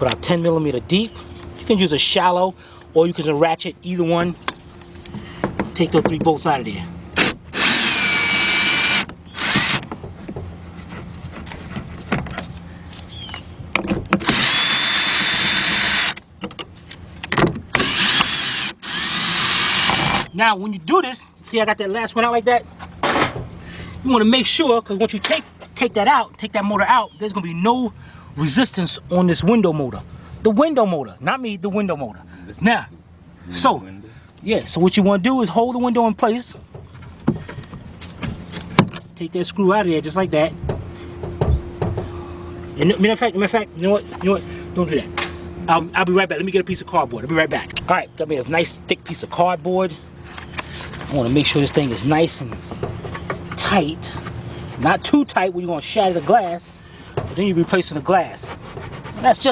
about 10mm deep. You can use a shallow or you can ratchet, either one. Take those 3 bolts out of there. Now when you do this, see I got that last one out like that? You want to make sure, because once you take that motor out, there's going to be no resistance on this window motor. The window motor, not me, the window motor. Now, so, yeah, so what you want to do is hold the window in place. Take that screw out of there just like that. And matter of fact, you know what, don't do that. I'll be right back. Let me get a piece of cardboard. I'll be right back. All right, got me a nice thick piece of cardboard. I want to make sure this thing is nice and tight. Not too tight where you're going to shatter the glass, but then you're replacing the glass. And that's just